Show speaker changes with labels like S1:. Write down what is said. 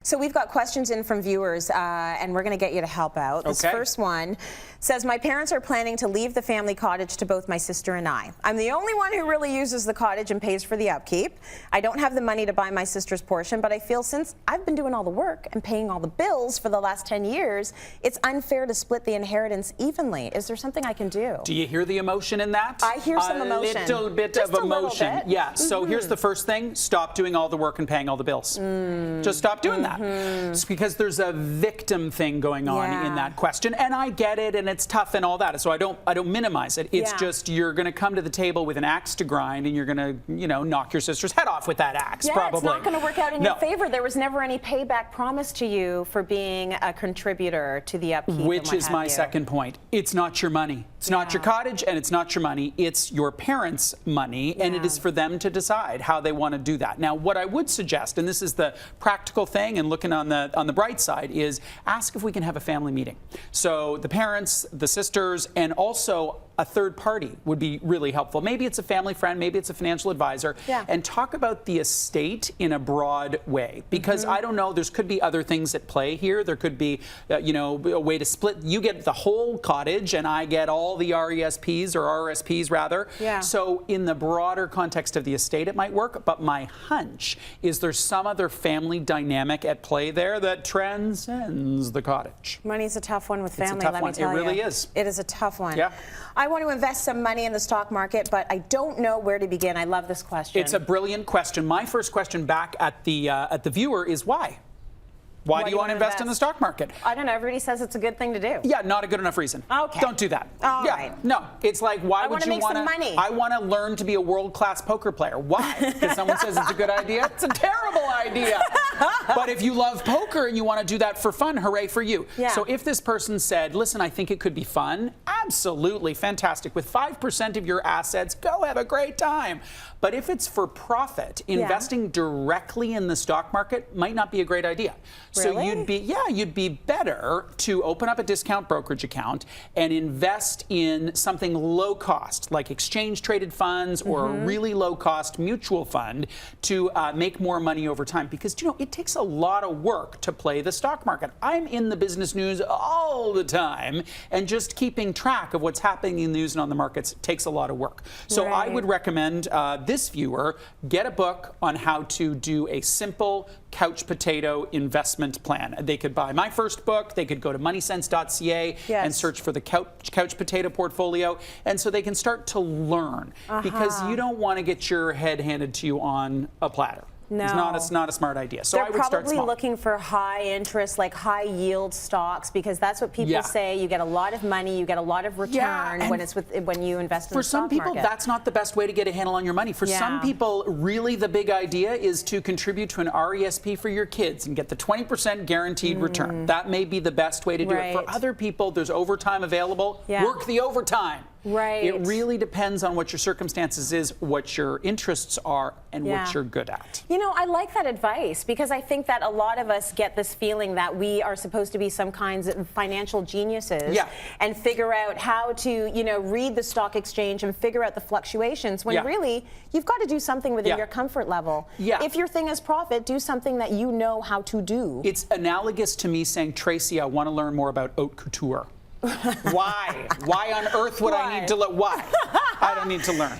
S1: So we've got questions in from viewers, and we're going to get you to help out. This first one says, my parents are planning to leave the family cottage to both my sister and I. I'm the only one who really uses the cottage and pays for the upkeep. I don't have the money to buy my sister's portion, but I feel since I've been doing all the work and paying all the bills for the last 10 years, it's unfair to split the inheritance evenly. Is there something I can do?
S2: Do you hear the emotion in that?
S1: I hear some emotion.
S2: A little bit
S1: Just
S2: of emotion.
S1: Bit.
S2: Yeah, so here's the first thing. Stop doing all the work and paying all the bills. Just stop doing that. It's because there's a victim thing going on in that question, and I get it, and it's tough and all that. So I don't minimize it. It's just you're going to come to the table with an axe to grind, and you're going to, you know, knock your sister's head off with that axe. Probably.
S1: It's not going to work out in your favor. There was never any payback promised to you for being a contributor to the upkeep.
S2: Which is my second point. It's not your money. It's not your cottage, and it's not your money. It's your parents' money, and it is for them to decide how they want to do that. Now, what I would suggest, and this is the practical thing, and looking on the bright side, is ask if we can have a family meeting. So the parents, the sisters, and also a third party would be really helpful. Maybe it's a family friend, maybe it's a financial advisor, and talk about the estate in a broad way. Because I don't know, there could be other things at play here. There could be, you know, a way to split. You get the whole cottage, and I get all the RESPs or RSPs rather. So in the broader context of the estate, it might work. But my hunch is there's some other family dynamic at play there that transcends the cottage.
S1: Money's a tough one with family.
S2: It's a tough one. It really is.
S1: It is a tough one.
S2: Yeah.
S1: I want to invest some money in the stock market, but I don't know where to begin. I love this question.
S2: It's a brilliant question. My first question back at the viewer is why? Why do you want to invest in the stock market?
S1: I don't know. Everybody says it's a good thing to do.
S2: Yeah, not a good enough reason.
S1: Okay.
S2: Don't do that.
S1: All right.
S2: No, it's like, why would you want to?
S1: I want to make some money.
S2: I want to learn to be a world-class poker player. Why? Because someone says it's a good idea? It's a terrible idea. But if you love poker and you want to do that for fun, hooray for you. So if this person said, listen, I think it could be fun, absolutely fantastic. With 5% of your assets, go have a great time. But if it's for profit, investing directly in the stock market might not be a great idea. So you'd be better to open up a discount brokerage account and invest in something low cost, like exchange traded funds or a really low cost mutual fund to make more money over time. Because, you know, it takes a lot of work to play the stock market. I'm in the business news all the time, and just keeping track of what's happening in the news and on the markets takes a lot of work. So I would recommend this viewer get a book on how to do a simple couch potato investment plan. They could buy my first book. They could go to moneysense.ca and search for the couch potato portfolio. And so they can start to learn, because you don't want to get your head handed to you on a platter. No. It's not a smart idea. So I would start small.
S1: They're probably looking for high interest, like high yield stocks, because that's what people say. You get a lot of money, you get a lot of return when you invest in the stock market. For some people,
S2: that's not the best way to get a handle on your money. For some people, really the big idea is to contribute to an RESP for your kids and get the 20% guaranteed return. That may be the best way to do it. For other people, there's overtime available. Work the overtime. It really depends on what your circumstances is, what your interests are, and what you're good at.
S1: You know, I like that advice, because I think that a lot of us get this feeling that we are supposed to be some kinds of financial geniuses and figure out how to, you know, read the stock exchange and figure out the fluctuations, when really you've got to do something within your comfort level. If your thing is profit, do something that you know how to do.
S2: It's analogous to me saying, Tracey, I want to learn more about haute couture. Why? Why on earth would I need to learn? Why? I don't need to learn.